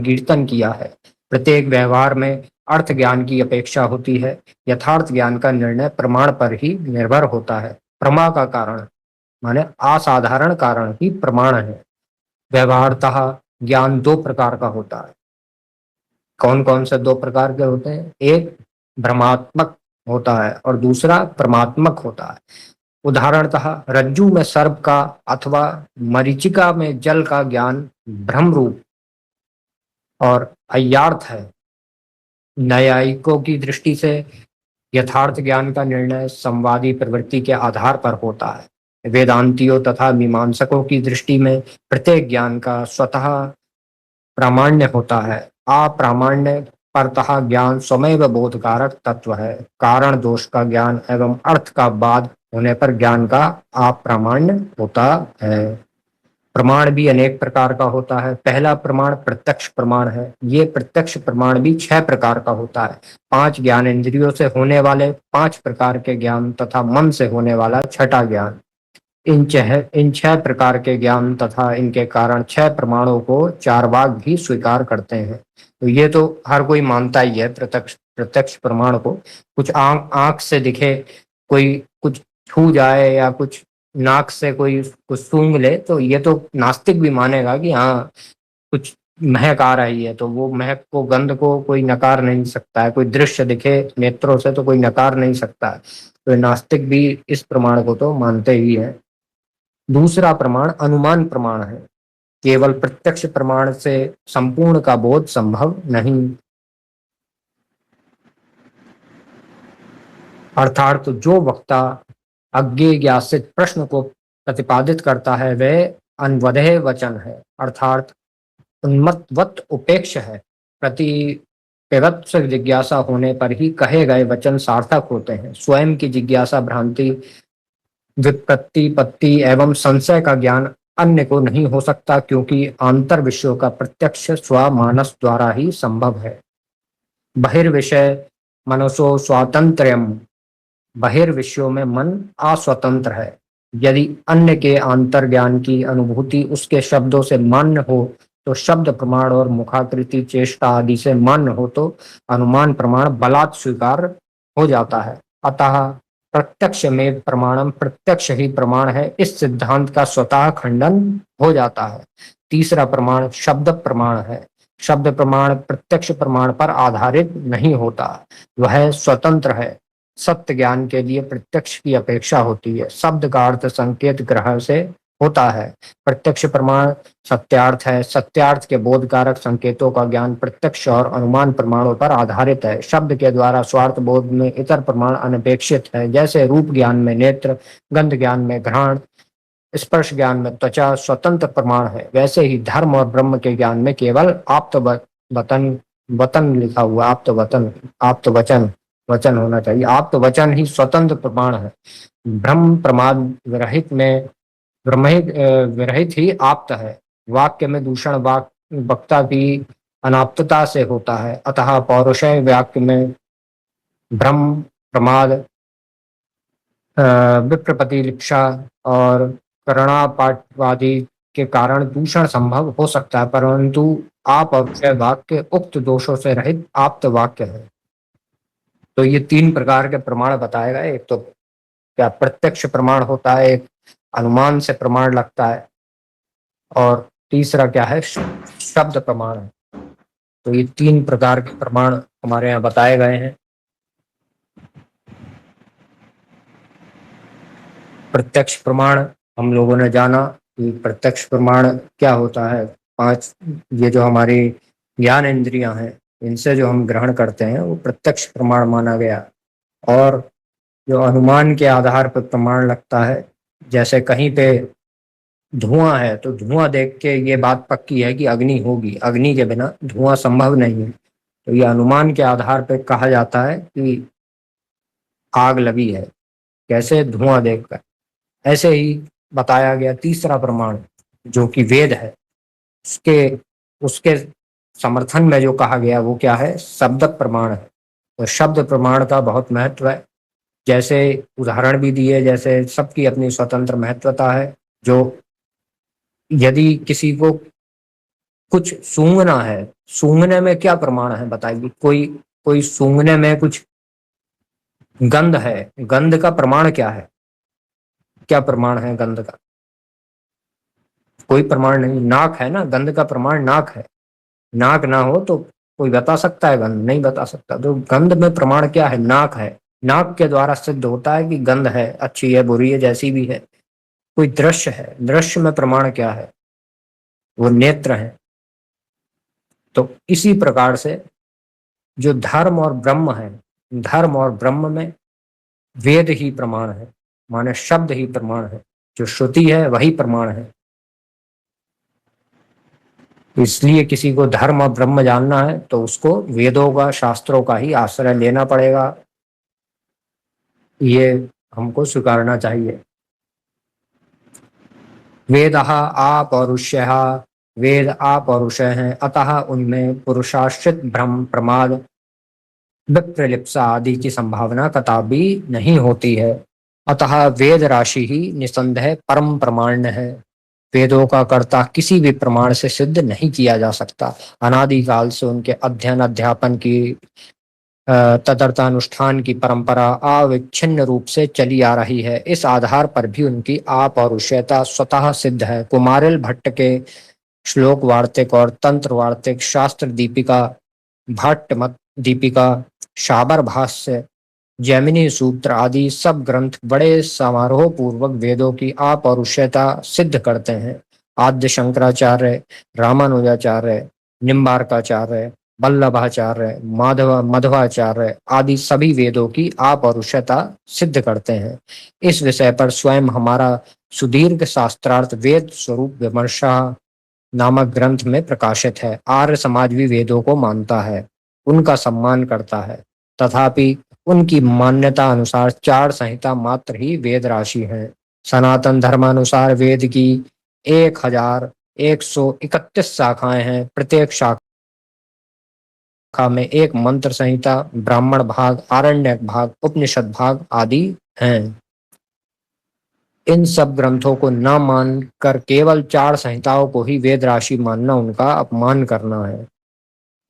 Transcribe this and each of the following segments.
कीर्तन किया है। प्रत्येक व्यवहार में अर्थ ज्ञान की अपेक्षा होती है। यथार्थ ज्ञान का निर्णय प्रमाण पर ही निर्भर होता है। प्रमा का कारण माने असाधारण कारण ही प्रमाण है। व्यवहारतः ज्ञान दो प्रकार का होता है। कौन कौन से दो प्रकार के होते हैं? एक भ्रमात्मक होता है और दूसरा परमात्मक होता है। उदाहरणतः रज्जु में सर्प का अथवा मरीचिका में जल का ज्ञान भ्रम रूप और अय्यार्थ है। न्यायिकों की दृष्टि से यथार्थ ज्ञान का निर्णय संवादी प्रवृत्ति के आधार पर होता है। वेदांतियों तथा मीमांसकों की दृष्टि में प्रत्येक ज्ञान का स्वतः प्रामाण्य होता है। अप्रामाण्य परतः ज्ञान स्वमेव बोधकारक तत्व है। कारण दोष का ज्ञान एवं अर्थ का बाद होने पर ज्ञान का अप्रामाण्य होता है। प्रमाण भी अनेक प्रकार का होता है। पहला प्रमाण प्रत्यक्ष प्रमाण है। ये प्रत्यक्ष प्रमाण भी 6 प्रकार का होता है। 5 ज्ञान इंद्रियों से होने वाले 5 प्रकार के ज्ञान तथा मन से होने वाला छठा ज्ञान। इन 6 प्रकार के ज्ञान तथा इनके कारण 6 प्रमाणों को चारवाक भी स्वीकार करते हैं। तो ये तो हर कोई मानता ही है प्रत्यक्ष प्रत्यक्ष प्रमाण को। कुछ आंख आंख से दिखे, कोई कुछ छू जाए या कुछ नाक से कोई कुछ सूंघ ले तो ये तो नास्तिक भी मानेगा कि हाँ कुछ महक आ रही है। तो वो महक को, गंध को कोई नकार नहीं सकता है। कोई दृश्य दिखे नेत्रों से तो कोई नकार नहीं सकता है। तो नास्तिक भी इस प्रमाण को तो मानते ही है। दूसरा प्रमाण अनुमान प्रमाण है। केवल प्रत्यक्ष प्रमाण से संपूर्ण का बोध संभव नहीं। अर्थात तो जो वक्ता अज्ञेयासित प्रश्न को प्रतिपादित करता है वह अन्वदेह वचन है, अर्थात उन्मत्तवत उपेक्ष है। प्रतिपेवत्स जिज्ञासा होने पर ही कहे गए वचन सार्थक होते हैं। स्वयं की जिज्ञासा, भ्रांति, व्युत्पत्ति, पत्ति एवं संशय का ज्ञान अन्य को नहीं हो सकता, क्योंकि आंतर विषयों का प्रत्यक्ष स्वमानस द्वारा ही संभव है। बहिर्विषय मनसो स्वातंत्र्यम, बहिर्विषयों में मन अस्वतंत्र है। यदि अन्य के आंतर ज्ञान की अनुभूति उसके शब्दों से मान्य हो तो शब्द प्रमाण, और मुखाकृति, चेष्टा आदि से मान्य हो तो अनुमान प्रमाण बलात् स्वीकार हो जाता है। अतः प्रत्यक्ष में प्रमाणम, प्रत्यक्ष ही प्रमाण है, इस सिद्धांत का स्वतः खंडन हो जाता है। तीसरा प्रमाण शब्द प्रमाण है। शब्द प्रमाण प्रत्यक्ष प्रमाण पर आधारित नहीं होता, वह स्वतंत्र है। सत्य ज्ञान के लिए प्रत्यक्ष की अपेक्षा होती है। शब्द का अर्थ संकेत ग्रह से होता है। प्रत्यक्ष प्रमाण सत्यार्थ है। सत्यार्थ के बोधकारक संकेतों का ज्ञान प्रत्यक्ष और अनुमान प्रमाणों पर आधारित है। शब्द के द्वारा स्वार्थ बोध में इतर प्रमाण अनपेक्षित है, जैसे रूप ज्ञान में नेत्र, गंध ज्ञान में घ्राण, स्पर्श ज्ञान में त्वचा स्वतंत्र प्रमाण है। वैसे ही धर्म और ब्रह्म के ज्ञान में केवल आप्त वतन, वतन लिखा हुआ, आप्त वतन, आप्त वचन, वचन होना चाहिए। आप्त वचन ही स्वतंत्र प्रमाण है। ब्रह्म प्रमाद विरहित में विरहित ही आप्त है। वाक्य में दूषण वक्ता की अनाप्तता से होता है। अतः पौरुषय वाक्य में भ्रम, प्रमाद, विप्रतिलिप्सा और करणापाठवादी के कारण दूषण संभव हो सकता है, परंतु अपौरुषेय वाक्य उक्त दोषों से रहित आप्त वाक्य है। तो ये 3 प्रकार के प्रमाण बताए गए। एक तो क्या प्रत्यक्ष प्रमाण होता है, एक अनुमान से प्रमाण लगता है, और तीसरा क्या है, शब्द प्रमाण है। तो ये 3 प्रकार के प्रमाण हमारे यहाँ बताए गए हैं। प्रत्यक्ष प्रमाण हम लोगों ने जाना कि प्रत्यक्ष प्रमाण क्या होता है। 5 ये जो हमारी ज्ञान इंद्रियां हैं इनसे जो हम ग्रहण करते हैं वो प्रत्यक्ष प्रमाण माना गया। और जो अनुमान के आधार पर प्रमाण लगता है, जैसे कहीं पे धुआं है तो धुआं देख के ये बात पक्की है कि अग्नि होगी, अग्नि के बिना धुआं संभव नहीं है। तो ये अनुमान के आधार पर कहा जाता है कि आग लगी है, कैसे, धुआं देखकर। ऐसे ही बताया गया तीसरा प्रमाण जो कि वेद है, उसके उसके समर्थन में जो कहा गया वो क्या है, शब्द प्रमाण है। तो शब्द प्रमाण का बहुत महत्व है। जैसे उदाहरण भी दिए, जैसे सबकी अपनी स्वतंत्र महत्वता है। जो यदि किसी को कुछ सूंघना है, सूंघने में क्या प्रमाण है बताइए? कोई कोई सूंघने में कुछ गंध है, गंध का प्रमाण क्या है? क्या प्रमाण है गंध का? कोई प्रमाण नहीं। नाक है ना, गंध का प्रमाण नाक है। नाक ना हो तो कोई बता सकता है गंध? नहीं बता सकता। तो गंध में प्रमाण क्या है? नाक है। नाक के द्वारा सिद्ध होता है कि गंध है, अच्छी है बुरी है जैसी भी है। कोई दृश्य है, दृश्य में प्रमाण क्या है? वो नेत्र है। तो इसी प्रकार से जो धर्म और ब्रह्म है, धर्म और ब्रह्म में वेद ही प्रमाण है, माने शब्द ही प्रमाण है। जो श्रुति है वही प्रमाण है। इसलिए किसी को धर्म और ब्रह्म जानना है तो उसको वेदों का, शास्त्रों का ही आश्रय लेना पड़ेगा। ये हमको स्वीकारना चाहिए। वेदः अपौरुषेयः, वेद अपौरुषेय हैं, अतः उनमें पुरुषाश्रित भ्रम, प्रमाद, विप्रलिप्सा आदि की संभावना कदापि नहीं होती है। अतः वेद राशि ही निसंदेह परम प्रमाण है। वेदों का कर्ता किसी भी प्रमाण से सिद्ध नहीं किया जा सकता। अनादिकाल से उनके अध्ययन अध्यापन की तदर्थानुष्ठान की परंपरा अविच्छिन्न रूप से चली आ रही है। इस आधार पर भी उनकी अपौरुषेयता स्वतः सिद्ध है। कुमारिल भट्ट के श्लोक वार्तिक और तंत्र वार्तिक, शास्त्र दीपिका, भट्ट मत दीपिका, शाबर भाष्य, जैमिनी सूत्र आदि सब ग्रंथ बड़े समारोह पूर्वक वेदों की अपौरुषेयता सिद्ध करते हैं। आद्य शंकराचार्य, रामानुजाचार्य, निम्बार्काचार्य, वल्लभाचार्य, मध्वाचार्य आदि सभी वेदों की अपौरुषेयता सिद्ध करते हैं। इस विषय पर स्वयं हमारा सुदीर्घ शास्त्रार्थ वेद स्वरूप विमर्शा नामक ग्रंथ में प्रकाशित है। आर्य समाज भी वेदों को मानता है, उनका सम्मान करता है। तथापि उनकी मान्यता अनुसार 4 संहिता मात्र ही वेद राशि है। सनातन धर्मानुसार वेद की 1131 शाखाएं हैं। प्रत्येक शाखा में एक मंत्र संहिता, ब्राह्मण भाग, आरण्यक भाग, उपनिषद भाग आदि हैं। इन सब ग्रंथों को न मानकर केवल 4 संहिताओं को ही वेद राशि मानना उनका अपमान करना है।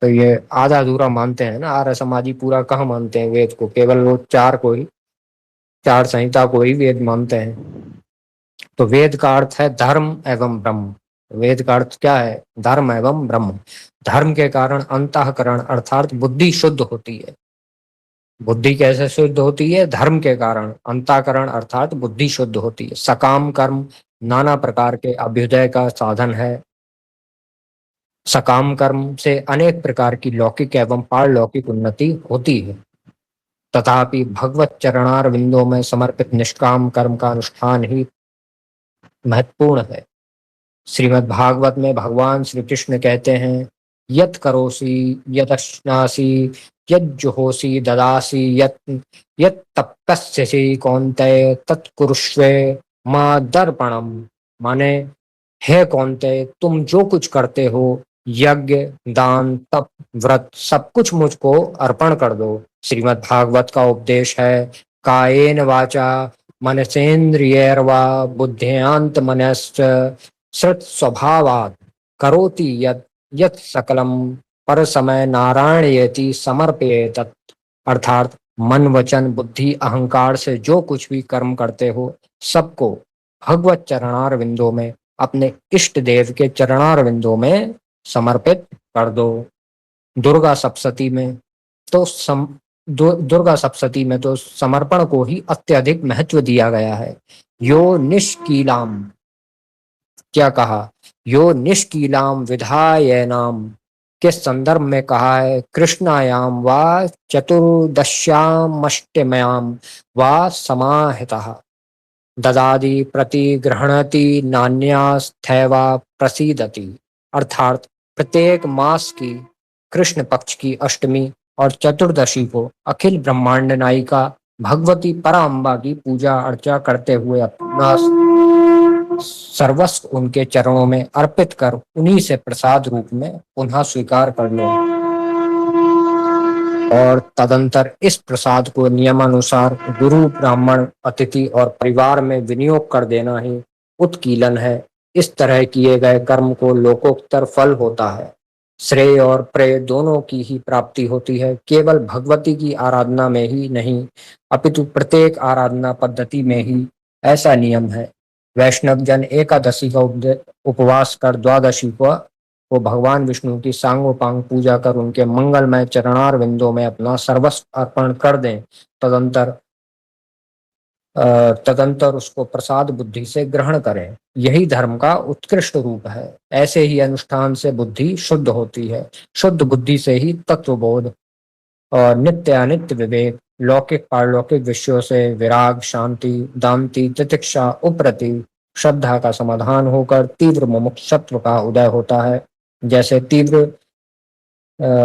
तो ये आधा अधूरा मानते हैं ना आर्य समाजी, पूरा कहाँ मानते हैं वेद को? केवल वो 4 को ही, 4 संहिता को ही वेद मानते हैं। तो वेद का अर्थ है धर्म एवं ब्रह्म। वेद का अर्थ क्या है? धर्म एवं ब्रह्म। धर्म के कारण अंतःकरण अर्थात बुद्धि शुद्ध होती है। बुद्धि कैसे शुद्ध होती है? धर्म के कारण। अंतःकरण अर्थात बुद्धि शुद्ध होती है। सकाम कर्म नाना प्रकार के अभ्युदय का साधन है। सकाम कर्म से अनेक प्रकार की लौकिक एवं पारलौकिक उन्नति होती है। तथापि भगवत चरणार विंदों में समर्पित निष्काम कर्म का अनुष्ठान ही महत्वपूर्ण है। श्रीमद् भागवत में भगवान श्री कृष्ण कहते हैं, यत करोसि यतश्नासि यज्जुहोसि ददासि यत यत तपस्यसि कौन्तेय तत्कुरुष्व मां दर्पणम। माने, हे कौन्तेय, तुम जो कुछ करते हो, यज्ञ, दान, तप, व्रत, सब कुछ मुझको अर्पण कर दो। श्रीमद् भागवत का उपदेश है, कायेन वाचा मनसेन्द्रियैर्वा बुद्ध्यांत मनश्च श्रुत स्वभावात् करोति यत् यत् सकलम पर समय नारायणयति समर्पयेत। अर्थात मन, वचन, बुद्धि, अहंकार से जो कुछ भी कर्म करते हो, सबको भगवत चरणार विंदों में, अपने इष्ट देव के चरणार विंदों में समर्पित कर दो। दुर्गा सप्तशती में तो दुर्गा सप्तशती में तो समर्पण को ही अत्यधिक महत्व दिया गया है। यो निष्कीलाम, क्या कहा? यो निष्कीलाम विधायनाम के संदर्भ में कहा है, कृष्णायाम व चतुर्दश्यामष्टम्याम व समाहितः ददादि प्रतिगृह्णति नान्यास्थैवा प्रसीदति। अर्थात प्रत्येक मास की कृष्ण पक्ष की अष्टमी और चतुर्दशी को अखिल ब्रह्मांड नायिका भगवती पराम्बा की पूजा अर्चा करते हुए अपना सर्वस्व उनके चरणों में अर्पित कर उन्हीं से प्रसाद रूप में पुनः स्वीकार कर लो। और तदंतर इस प्रसाद को नियमानुसार गुरु, ब्राह्मण, अतिथि और परिवार में विनियोग कर देना ही उत्कीलन है। इस तरह किए गए कर्म को लोकोत्तर फल होता है। श्रेय और प्रेय दोनों की ही प्राप्ति होती है। केवल भगवती की आराधना में ही नहीं, अपितु प्रत्येक आराधना पद्धति में ही ऐसा नियम है। वैष्णव जन एकादशी का उपवास कर द्वादशी को भगवान विष्णु की सांगोपांग पूजा कर उनके मंगलमय चरणार विंदों में अपना सर्वस्व अर्पण कर दें। तदंतर तदंतर उसको प्रसाद बुद्धि से ग्रहण करें। यही धर्म का उत्कृष्ट रूप है। ऐसे ही अनुष्ठान से बुद्धि शुद्ध होती है। शुद्ध बुद्धि से ही तत्वबोध और नित्य अनित्य विवेक, लौकिक पारलौकिक विषयों से विराग, शांति, दांति, तितिक्षा, उपरति, श्रद्धा का समाधान होकर तीव्र मुमुक्षुत्व का उदय होता है। जैसे तीव्र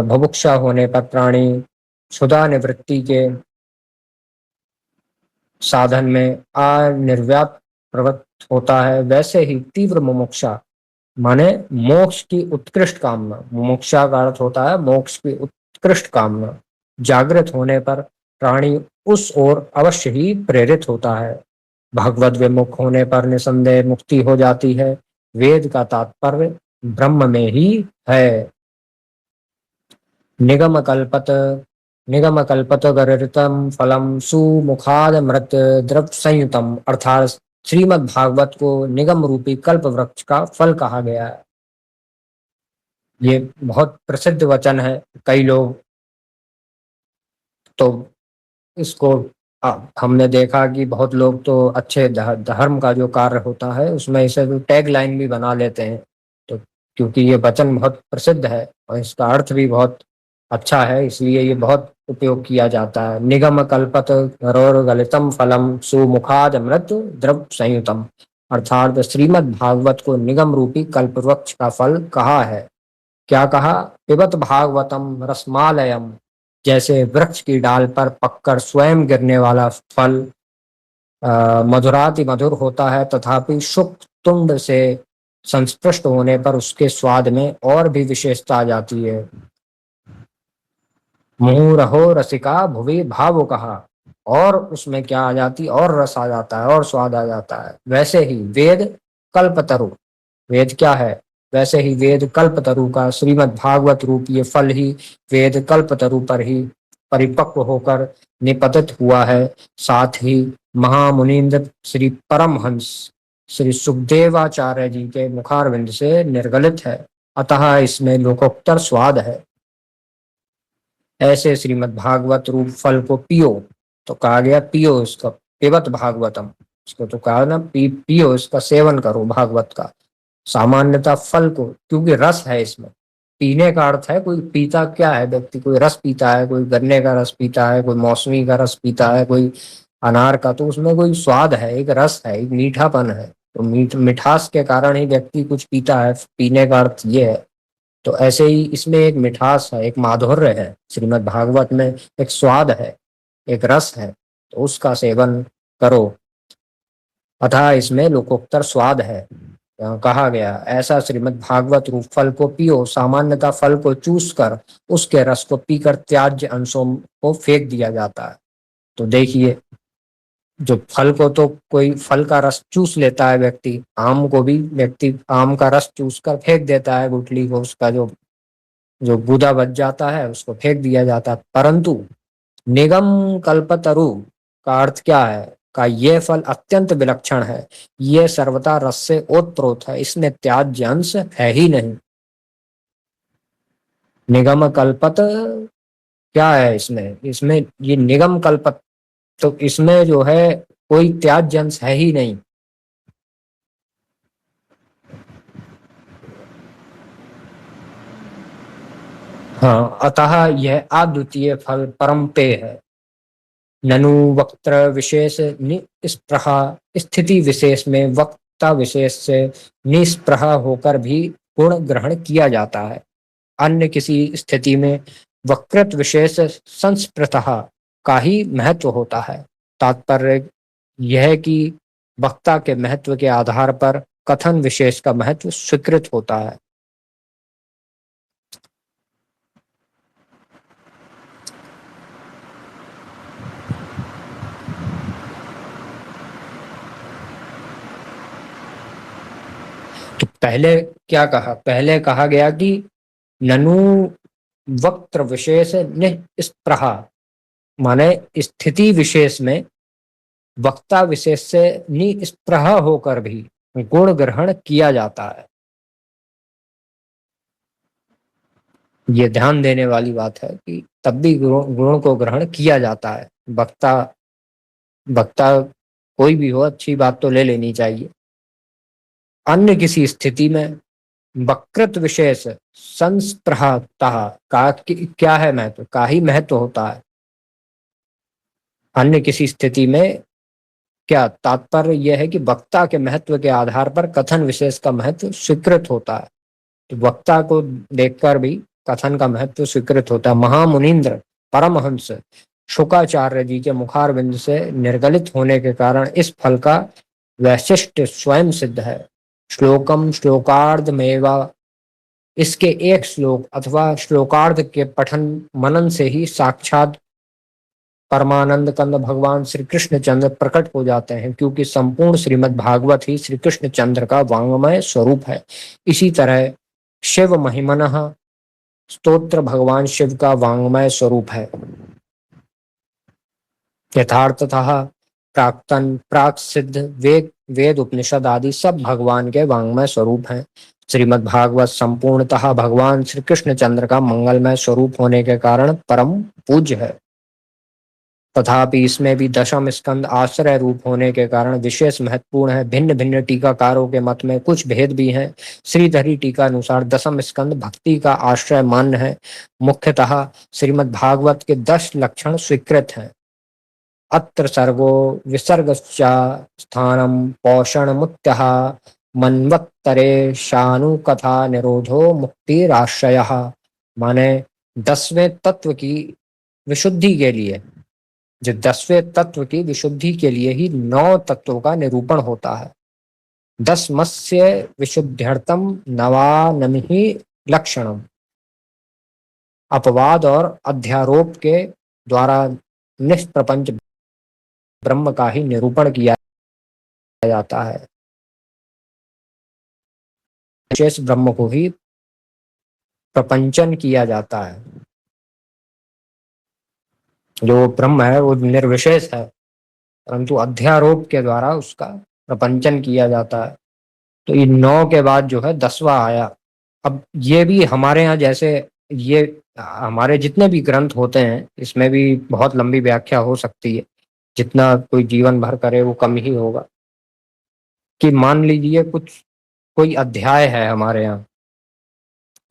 बुभुक्षा होने पर प्राणी क्षुधा निवृत्ति के साधन में अनिर्व्याप प्रवृत्त होता है, वैसे ही तीव्र मुमुक्षा माने मोक्ष की उत्कृष्ट कामना, मुमुक्षा का अर्थ होता है मोक्ष की उत्कृष्ट कामना, जागृत होने पर प्राणी उस ओर अवश्य ही प्रेरित होता है। भगवद विमुख होने पर निसंदेह मुक्ति हो जाती है। वेद का तात्पर्य ब्रह्म में ही है। निगम कल्पत निगम कल्पतगर्तम फलम सुमुखाद मृत द्रव संयुतम, अर्थात श्रीमद् भागवत को निगम रूपी कल्प वृक्ष का फल कहा गया है। ये बहुत प्रसिद्ध वचन है। कई लोग तो इसको हमने देखा कि बहुत लोग तो अच्छे धर्म का जो कार्य होता है उसमें इसे तो टैग लाइन भी बना लेते हैं। तो क्योंकि ये वचन बहुत प्रसिद्ध है और इसका अर्थ भी बहुत अच्छा है, इसलिए ये बहुत उपयोग किया जाता है। निगम कल्पत गरोर गलितम फलम सुमुखाद अमृत द्रव संयुतम, अर्थात श्रीमद् भागवत को निगम रूपी कल्प वृक्ष का फल कहा है। क्या कहा? पिबत भागवतम रसमालयम, जैसे वृक्ष की डाल पर पककर स्वयं गिरने वाला फल मधुराति मधुर होता है, तथापि शुक तुंड से संस्पृष्ट होने पर उसके स्वाद में और भी विशेषता आ जाती है। मुहु रहो रसिका भुवि भावो कहा, और उसमें क्या आ जाती, और रस आ जाता है और स्वाद आ जाता है। वैसे ही वेद कल्पतरु, वेद क्या है? वैसे ही वेद कल्पतरु का श्रीमद् भागवत रूप ये फल ही वेद कल्पतरु पर ही परिपक्व होकर निपतित हुआ है। साथ ही महामुनीन्द्र श्री परमहंस श्री सुखदेवाचार्य जी के मुखारविंद से निर्गलित है, अतः इसमें लोकोत्तर स्वाद है। ऐसे श्रीमद् भागवत रूप फल को पियो, तो कहा गया पियो इसका, पिबत भागवतम, इसको तो कहा ना पियो, इसका सेवन करो भागवत का। सामान्यतः फल को, क्योंकि रस है इसमें, पीने का अर्थ है कोई पीता क्या है व्यक्ति, कोई रस पीता है, कोई गन्ने का रस पीता है, कोई मौसमी का रस पीता है, कोई अनार का, तो उसमें कोई स्वाद है, एक रस है, एक मीठापन है। तो मिठास के कारण ही व्यक्ति कुछ पीता है, पीने का अर्थ ये है। तो ऐसे ही इसमें एक मिठास है, एक माधुर्य है, श्रीमद् भागवत में एक स्वाद है, एक रस है, तो उसका सेवन करो, अतः इसमें लोकोत्तर स्वाद है। यहाँ कहा गया ऐसा श्रीमद् भागवत रूप फल को पियो। सामान्यतः फल को चूस कर उसके रस को पीकर त्याज्य अंशों को फेंक दिया जाता है। तो देखिए, जो फल को तो कोई फल का रस चूस लेता है व्यक्ति, आम को भी व्यक्ति आम का रस चूस कर फेंक देता है, गुठली को, उसका जो जो गूदा बच जाता है उसको फेंक दिया जाता है। परंतु निगम कल्पतरु का अर्थ क्या है? का ये फल अत्यंत विलक्षण है, ये सर्वथा रस से ओतप्रोत है, इसमें त्याज्य अंश है ही नहीं। निगम कल्पत क्या है इसमें? इसमें ये निगम कल्पत, तो इसमें जो है कोई त्याज्य अंश है ही नहीं। हाँ, अतः यह अद्वितीय फल परम पेय है। ननु वक्त्र विशेष निस्पृहा, स्थिति विशेष में वक्ता विशेष से निस्पृहा होकर भी गुण ग्रहण किया जाता है। अन्य किसी स्थिति में वक्रत विशेष संस्पृतः का ही महत्व होता है। तात्पर्य यह कि वक्ता के महत्व के आधार पर कथन विशेष का महत्व स्वीकृत होता है। पहले क्या कहा, पहले कहा गया कि ननु वक्त्र विशेष निस्पृहा, माने स्थिति विशेष में वक्ता विशेष से निस्पृह होकर भी गुण ग्रहण किया जाता है। ये ध्यान देने वाली बात है कि तब भी गुण को ग्रहण किया जाता है। वक्ता वक्ता कोई भी हो, अच्छी बात तो ले लेनी चाहिए। अन्य किसी स्थिति में वकृत विशेष संस्पृहता का क्या है महत्व, का ही महत्व होता है। अन्य किसी स्थिति में क्या तात्पर्य यह है कि वक्ता के महत्व के आधार पर कथन विशेष का महत्व स्वीकृत होता है। तो वक्ता को देखकर भी कथन का महत्व स्वीकृत होता है। महामुनीन्द्र परमहंस शुकाचार्य जी के मुखारविंद से निर्गलित होने के कारण इस फल का वैशिष्ट स्वयं सिद्ध है। श्लोकम श्लोकार्ध मेवा, इसके एक श्लोक अथवा श्लोकार्ध के पठन मनन से ही साक्षात परमानंद कंद भगवान श्री कृष्ण चंद्र प्रकट हो जाते हैं, क्योंकि संपूर्ण श्रीमद् भागवत ही श्री कृष्ण चंद्र का वांग्मय स्वरूप है। इसी तरह शिव महिमनः स्तोत्र भगवान शिव का वांग्मय स्वरूप है। यथार्थतः प्राक्तन प्राक सिद्ध वेद वेद उपनिषद आदि सब भगवान के वांग्मय स्वरूप हैं। श्रीमद् भागवत संपूर्णतः भगवान श्री कृष्ण चंद्र का मंगलमय स्वरूप होने के कारण परम पूज्य है। तथापि इसमें भी दशम स्कंद आश्रय रूप होने के कारण विशेष महत्वपूर्ण है। भिन्न भिन्न टीकाकारों के मत में कुछ भेद भी हैं। श्रीधरी टीका अनुसार दशम स्कंद भक्ति का आश्रय मान्य है। मुख्यतः श्रीमद् भागवत के 10 लक्षण स्वीकृत हैं। अत्र सर्गो विसर्गश्चा स्थानम पौषणमुत्यः मन्वत्तरे शानुकथा निरोधो मुक्तिराश्रयः, माने 10वें तत्व की विशुद्धि के लिए, जो 10वें तत्व की विशुद्धि के लिए ही 9 तत्वों का निरूपण होता है। 10 मत्स्य विशुद्ध्यर्थम नवानमिहि लक्षणम, अपवाद और अध्यारोप के द्वारा निष्प्रपंच ब्रह्म का ही निरूपण किया जाता है। शेष ब्रह्म को ही प्रपंचन किया जाता है। जो ब्रह्म है वो निर्विशेष है, परंतु अध्यारोप के द्वारा उसका प्रपंचन किया जाता है। तो इन 9 के बाद जो है 10वां आया। अब ये भी हमारे यहाँ जैसे ये हमारे जितने भी ग्रंथ होते हैं, इसमें भी बहुत लंबी व्याख्या हो सकती है। जितना कोई जीवन भर करे वो कम ही होगा। कि मान लीजिए कुछ कोई अध्याय है हमारे यहाँ,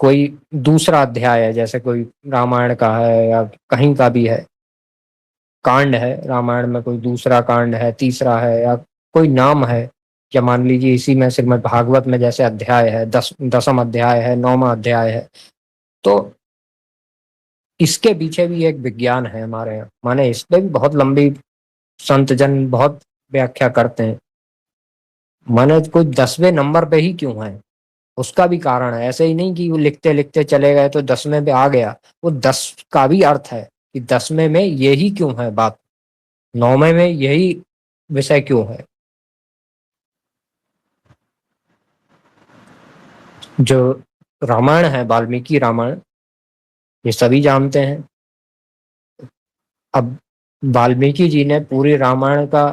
कोई दूसरा अध्याय है, जैसे कोई रामायण का है या कहीं का भी है, कांड है रामायण में, कोई दूसरा कांड है, तीसरा है, या कोई नाम है, या मान लीजिए इसी में श्रीमद् भागवत में जैसे अध्याय है, 10वां अध्याय है, 9वां अध्याय है, तो इसके पीछे भी एक विज्ञान है हमारे यहाँ। माने इस पे भी बहुत लंबी संत जन बहुत व्याख्या करते हैं। माने कोई 10वें नंबर पे ही क्यों है, उसका भी कारण है। ऐसे ही नहीं कि वो लिखते लिखते चले गए तो 10वें पे आ गया। वो 10 का भी अर्थ है कि 10वें में यही क्यों है बात, 9वें में यही विषय क्यों है। जो रामायण है, वाल्मीकि रामायण, ये सभी जानते हैं। अब वाल्मीकि जी ने पूरी रामायण का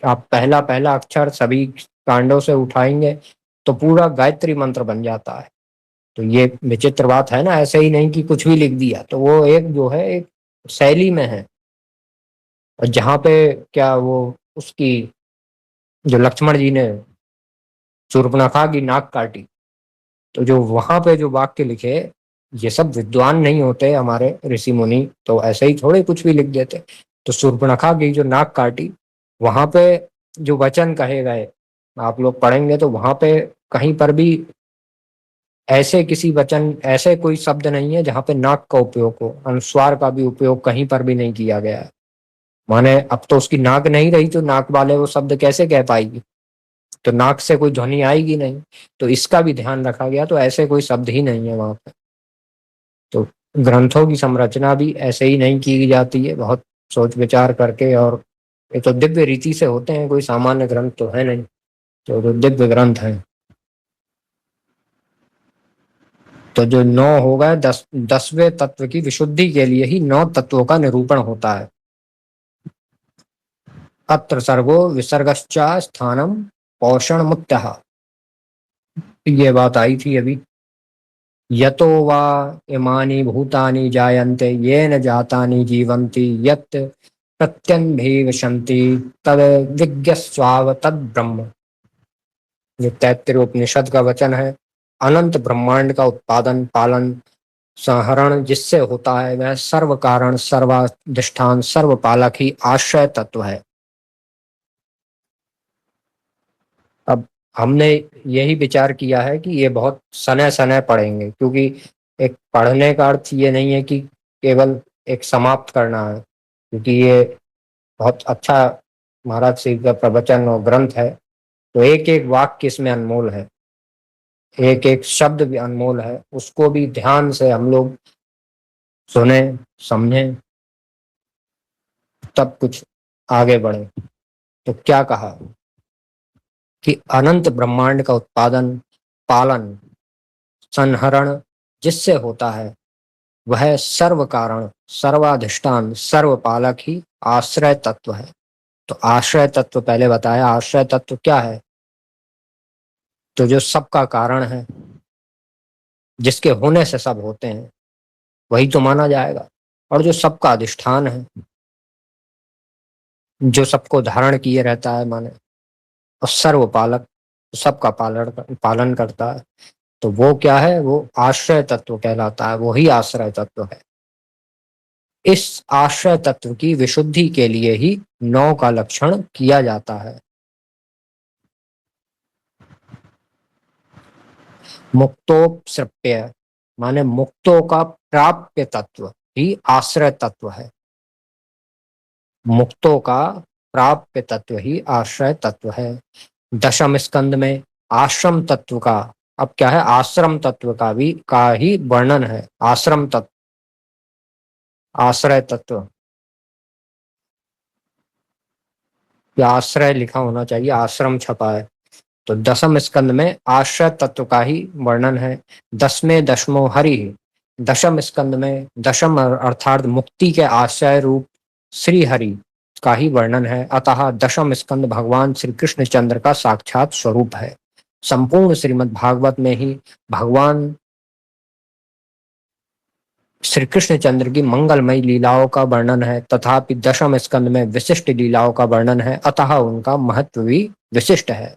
आप पहला पहला अक्षर सभी कांडों से उठाएंगे तो पूरा गायत्री मंत्र बन जाता है। तो ये विचित्र बात है ना, ऐसे ही नहीं कि कुछ भी लिख दिया। तो वो एक जो है एक शैली में है। और जहाँ पे क्या वो उसकी जो लक्ष्मण जी ने शूर्पणखा की नाक काटी, तो जो वहां पे जो वाक्य लिखे, ये सब विद्वान नहीं होते हमारे ऋषि मुनि, तो ऐसे ही थोड़े कुछ भी लिख देते। तो शूर्पणखा की जो नाक काटी, वहां पे जो वचन कहे गए आप लोग पढ़ेंगे तो वहां पे कहीं पर भी ऐसे किसी वचन, ऐसे कोई शब्द नहीं है जहाँ पे नाक का उपयोग हो। अनुस्वार का भी उपयोग कहीं पर भी नहीं किया गया है। माने अब तो उसकी नाक नहीं रही तो नाक वाले वो शब्द कैसे कह पाएगी, तो नाक से कोई ध्वनि आएगी नहीं। तो इसका भी ध्यान रखा गया। तो ऐसे कोई शब्द ही नहीं है वहां पे। तो ग्रंथों की संरचना भी ऐसे ही नहीं की जाती है, बहुत सोच विचार करके। और ये तो दिव्य रीति से होते हैं, कोई सामान्य ग्रंथ तो है नहीं, तो दिव्य ग्रंथ है। तो जो 9 हो गए, 10वें तत्व की विशुद्धि के लिए ही 9 तत्वों का निरूपण होता है। अत्र सर्गो विसर्गश्चा स्थानम पोषण मुक्तः, ये बात आई थी अभी। यतो वा इमानि भूतानि जायन्ते येन जातानि जीवन्ति यत् प्रत्यन्भिविशन्ति तद विज्ञस्वाव तद ब्रह्म। ये तैत्तिरीय उपनिषद का वचन है। अनंत ब्रह्मांड का उत्पादन, पालन, संहरण जिससे होता है वह सर्व कारण, सर्वाधिष्ठान, सर्वपालक ही आश्रय तत्व है। अब हमने यही विचार किया है कि ये बहुत सने सने पढ़ेंगे, क्योंकि एक पढ़ने का अर्थ ये नहीं है कि केवल एक समाप्त करना है, क्योंकि ये बहुत अच्छा महाराज श्री का प्रवचन और ग्रंथ है। तो एक एक वाक्य इसमें अनमोल है, एक एक शब्द भी अनमोल है, उसको भी ध्यान से हम लोग सुने, समझें, तब कुछ आगे बढ़े। तो क्या कहा कि अनंत ब्रह्मांड का उत्पादन, पालन, संहरण जिससे होता है वह सर्व कारण, सर्वाधिष्ठान, सर्वपालक ही आश्रय तत्व है। तो आश्रय तत्व पहले बताया, आश्रय तत्व क्या है? तो जो सबका कारण है, जिसके होने से सब होते हैं, वही तो माना जाएगा। और जो सबका अधिष्ठान है, जो सबको धारण किए रहता है माने, और सर्वपालक, सबका पालन करता है, तो वो क्या है? वो आश्रय तत्व कहलाता है, वो ही आश्रय तत्व है। इस आश्रय तत्व की विशुद्धि के लिए ही 9 का लक्षण किया जाता है। मुक्तोपसृप्य माने मुक्तों का प्राप्य तत्व ही आश्रय तत्व है। मुक्तों का प्राप्य तत्व ही आश्रय तत्व है। दशम स्कंद में आश्रम तत्व का, अब क्या है, आश्रम तत्व का ही वर्णन है। आश्रम तत्व, आश्रय तत्व या आश्रय लिखा होना चाहिए, आश्रम छपा है। तो दशम स्कंद में आश्रय तत्व का ही वर्णन है। दसवें दशमो हरि, दशम स्कंद में दशम अर्थात मुक्ति के आश्रय रूप श्री हरि का ही वर्णन है। अतः दशम स्कंद भगवान श्री कृष्ण चंद्र का साक्षात स्वरूप है। संपूर्ण श्रीमद् भागवत में ही भगवान श्री कृष्ण चंद्र की मंगलमयी लीलाओं का वर्णन है, तथापि दशम स्कंद में विशिष्ट लीलाओं का वर्णन है, अतः उनका महत्व भी विशिष्ट है।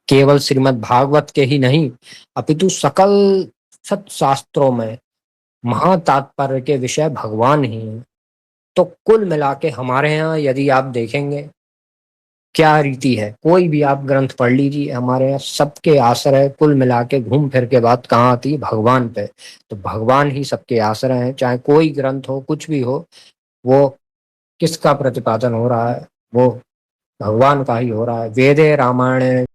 केवल श्रीमद् भागवत के ही नहीं, अपितु सकल सत्शास्त्रों में महातात्पर्य के विषय भगवान ही हैं। तो कुल मिला के हमारे यहाँ यदि आप देखेंगे क्या रीति है, कोई भी आप ग्रंथ पढ़ लीजिए, हमारे यहाँ सबके आश्रय कुल मिला के घूम फिर के बात कहाँ आती है? भगवान पे। तो भगवान ही सबके आश्रय हैं, चाहे कोई ग्रंथ हो, कुछ भी हो, वो किसका प्रतिपादन हो रहा है? वो भगवान का ही हो रहा है। वेदे रामायण